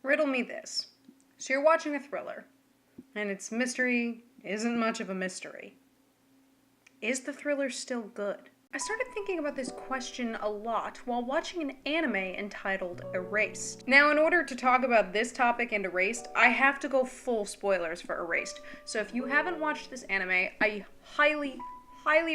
Riddle me this. So you're watching a thriller, and its mystery isn't much of a mystery. Is the thriller still good? I started thinking about this question a lot while watching an anime entitled Erased. Now, in order to talk about this topic and Erased, I have to go full spoilers for Erased. So if you haven't watched this anime, I highly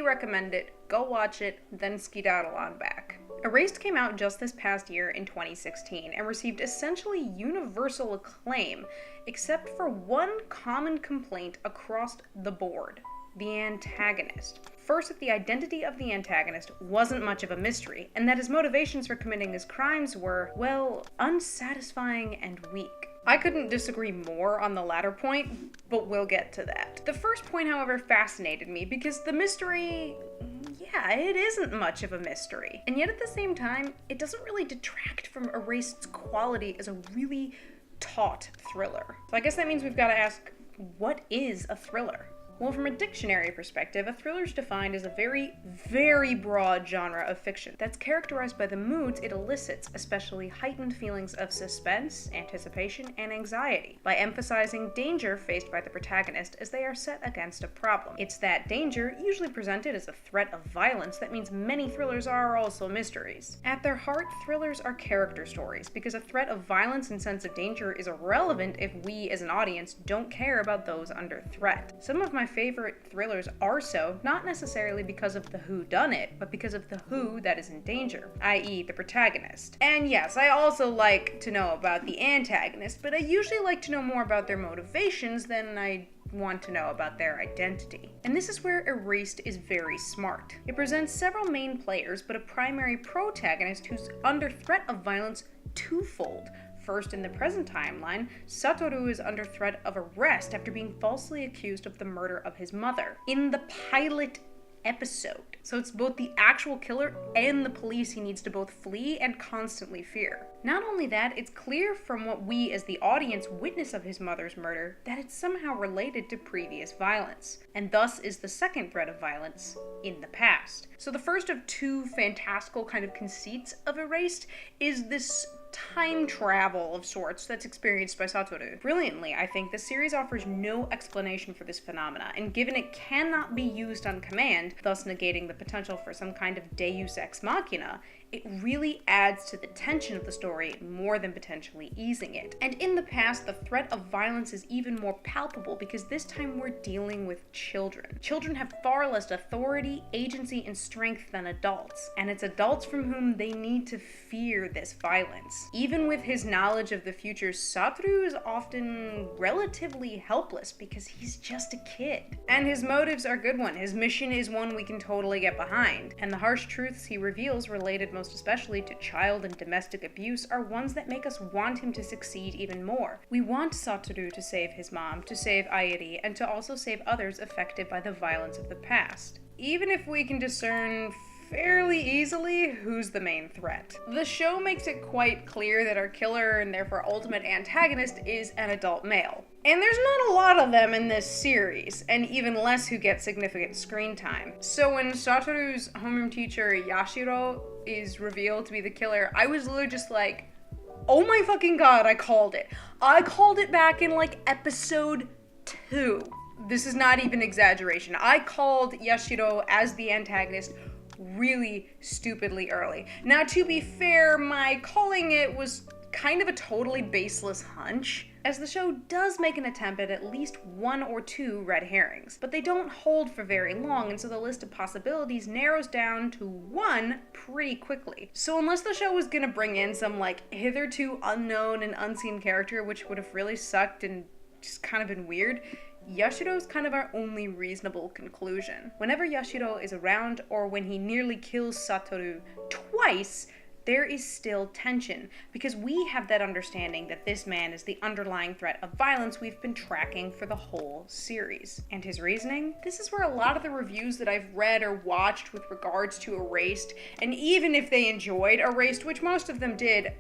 recommend it. Go watch it, then skedaddle on back. Erased came out just this past year in 2016 and received essentially universal acclaim, except for one common complaint across the board: the antagonist. First, that the identity of the antagonist wasn't much of a mystery, and that his motivations for committing his crimes were, well, unsatisfying and weak. I couldn't disagree more on the latter point, but we'll get to that. The first point, however, fascinated me because the mystery, yeah, it isn't much of a mystery. And yet at the same time, it doesn't really detract from Erased's quality as a really taut thriller. So I guess that means we've got to ask, what is a thriller? Well, from a dictionary perspective, a thriller is defined as a very broad genre of fiction that's characterized by the moods it elicits, especially heightened feelings of suspense, anticipation, and anxiety, by emphasizing danger faced by the protagonist as they are set against a problem. It's that danger, usually presented as a threat of violence, that means many thrillers are also mysteries. At their heart, thrillers are character stories, because a threat of violence and sense of danger is irrelevant if we, as an audience, don't care about those under threat. Some of my favorite thrillers are so, not necessarily because of the whodunit, but because of the who that is in danger, i.e. the protagonist. And yes, I also like to know about the antagonist, but I usually like to know more about their motivations than I want to know about their identity. And this is where Erased is very smart. It presents several main players, but a primary protagonist who's under threat of violence twofold. First, in the present timeline, Satoru is under threat of arrest after being falsely accused of the murder of his mother in the pilot episode. So it's both the actual killer and the police he needs to both flee and constantly fear. Not only that, it's clear from what we as the audience witness of his mother's murder that it's somehow related to previous violence, and thus is the second threat of violence in the past. So the first of two fantastical kind of conceits of Erased is this time travel of sorts that's experienced by Satoru. Brilliantly, I think the series offers no explanation for this phenomena, and given it cannot be used on command, thus negating the potential for some kind of deus ex machina, it really adds to the tension of the story more than potentially easing it. And in the past, the threat of violence is even more palpable because this time we're dealing with children. Children have far less authority, agency, and strength than adults, and it's adults from whom they need to fear this violence. Even with his knowledge of the future, Satoru is often relatively helpless because he's just a kid. And his motives are good ones. His mission is one we can totally get behind, and the harsh truths he reveals related most especially to child and domestic abuse are ones that make us want him to succeed even more. We want Satoru to save his mom, to save Airi, and to also save others affected by the violence of the past, even if we can discern fairly easily who's the main threat. The show makes it quite clear that our killer and therefore ultimate antagonist is an adult male. And there's not a lot of them in this series, and even less who get significant screen time. So when Satoru's homeroom teacher Yashiro is revealed to be the killer, I was literally just like, oh my fucking god, I called it. I called it back in like episode 2. This is not even exaggeration. I called Yashiro as the antagonist really stupidly early. Now, to be fair, my calling it was kind of a totally baseless hunch, as the show does make an attempt at least one or two red herrings, but they don't hold for very long, and so the list of possibilities narrows down to one pretty quickly. So unless the show was gonna bring in some like hitherto unknown and unseen character, which would have really sucked and just kind of been weird, Yashiro's kind of our only reasonable conclusion. Whenever Yashiro is around, or when he nearly kills Satoru twice, there is still tension, because we have that understanding that this man is the underlying threat of violence we've been tracking for the whole series. And his reasoning? This is where a lot of the reviews that I've read or watched with regards to Erased, and even if they enjoyed Erased, which most of them did,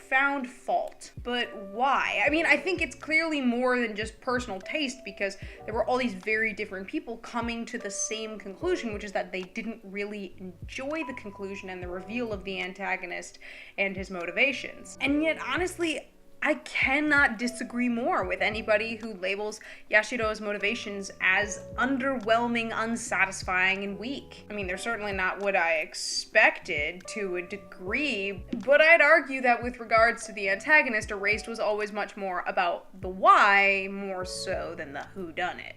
found fault. But why? I mean, I think it's clearly more than just personal taste, because there were all these very different people coming to the same conclusion, which is that they didn't really enjoy the conclusion and the reveal of the antagonist and his motivations. And yet, honestly, I cannot disagree more with anybody who labels Yashiro's motivations as underwhelming, unsatisfying, and weak. I mean, they're certainly not what I expected to a degree, but I'd argue that with regards to the antagonist, Erased was always much more about the why, more so than the whodunit.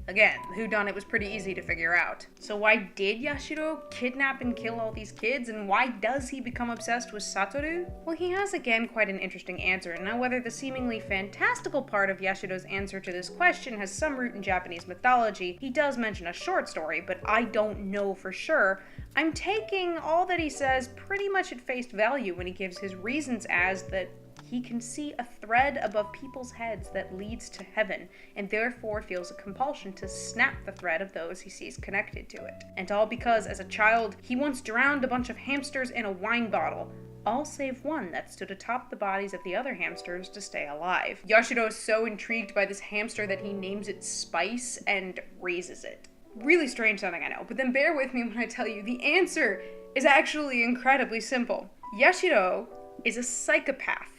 Again, the whodunit was pretty easy to figure out. So why did Yashiro kidnap and kill all these kids, and why does he become obsessed with Satoru? Well, he has again quite an interesting answer. Now, whether the seemingly fantastical part of Yashiro's answer to this question has some root in Japanese mythology, he does mention a short story, but I don't know for sure. I'm taking all that he says pretty much at face value when he gives his reasons as that he can see a thread above people's heads that leads to heaven, and therefore feels a compulsion to snap the thread of those he sees connected to it. And all because, as a child, he once drowned a bunch of hamsters in a wine bottle, all save one that stood atop the bodies of the other hamsters to stay alive. Yashiro is so intrigued by this hamster that he names it Spice and raises it. Really strange sounding, I know, but then bear with me when I tell you the answer is actually incredibly simple. Yashiro is a psychopath.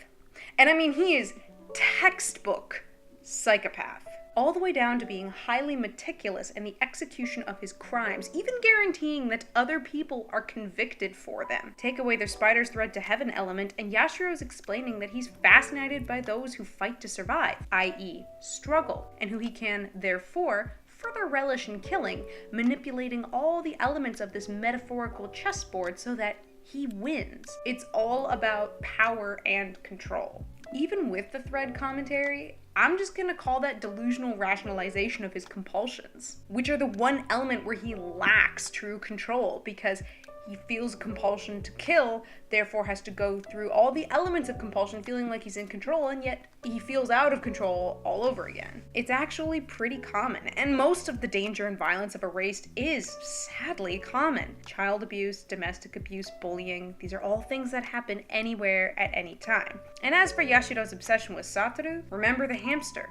And I mean, he is textbook psychopath. All the way down to being highly meticulous in the execution of his crimes, even guaranteeing that other people are convicted for them. Take away their spider's thread to heaven element, and Yashiro's explaining that he's fascinated by those who fight to survive, i.e. struggle, and who he can, therefore, further relish in killing, manipulating all the elements of this metaphorical chessboard so that he wins. It's all about power and control. Even with the thread commentary, I'm just gonna call that delusional rationalization of his compulsions, which are the one element where he lacks true control because he feels a compulsion to kill, therefore has to go through all the elements of compulsion feeling like he's in control, and yet he feels out of control all over again. It's actually pretty common, and most of the danger and violence of Erased is sadly common. Child abuse, domestic abuse, bullying, these are all things that happen anywhere at any time. And as for Yashiro's obsession with Satoru, remember the hamster.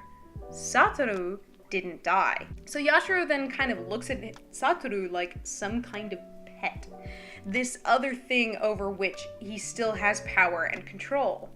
Satoru didn't die. So Yashiro then kind of looks at Satoru like some kind of pet. This other thing over which he still has power and control.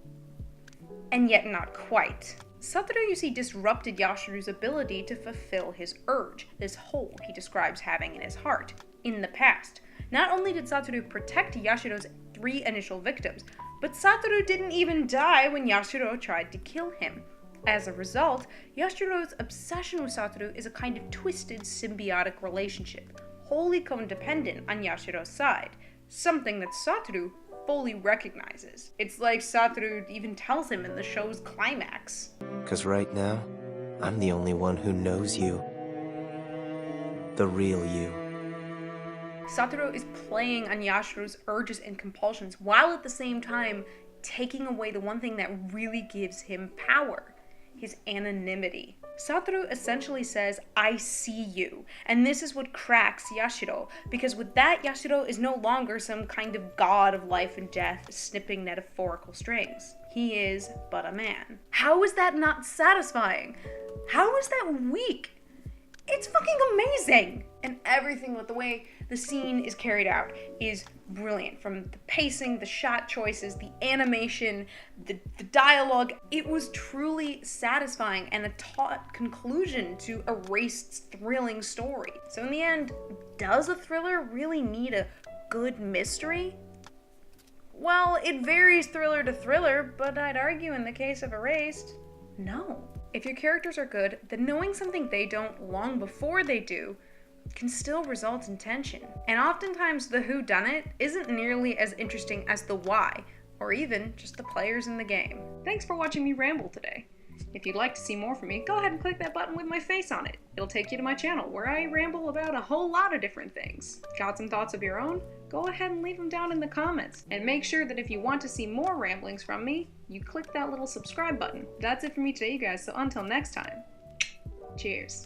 And yet not quite. Satoru, you see, disrupted Yashiro's ability to fulfill his urge, this hole he describes having in his heart, in the past. Not only did Satoru protect Yashiro's 3 initial victims, but Satoru didn't even die when Yashiro tried to kill him. As a result, Yashiro's obsession with Satoru is a kind of twisted symbiotic relationship, wholly codependent on Yashiro's side, something that Satoru fully recognizes. It's like Satoru even tells him in the show's climax. "'Cause right now, I'm the only one who knows you. The real you." Satoru is playing on Yashiro's urges and compulsions, while at the same time taking away the one thing that really gives him power, his anonymity. Satoru essentially says, "I see you," and this is what cracks Yashiro, because with that, Yashiro is no longer some kind of god of life and death snipping metaphorical strings. He is but a man. How is that not satisfying? How is that weak? It's fucking amazing! And everything with the way the scene is carried out is brilliant. From the pacing, the shot choices, the animation, the dialogue. It was truly satisfying and a taut conclusion to Erased's thrilling story. So in the end, does a thriller really need a good mystery? Well, it varies thriller to thriller, but I'd argue in the case of Erased, no. If your characters are good, then knowing something they don't long before they do can still result in tension. And oftentimes the whodunit isn't nearly as interesting as the why, or even just the players in the game. Thanks for watching me ramble today. If you'd like to see more from me, go ahead and click that button with my face on it. It'll take you to my channel where I ramble about a whole lot of different things. Got some thoughts of your own? Go ahead and leave them down in the comments. And make sure that if you want to see more ramblings from me, you click that little subscribe button. That's it for me today, you guys, so until next time, cheers.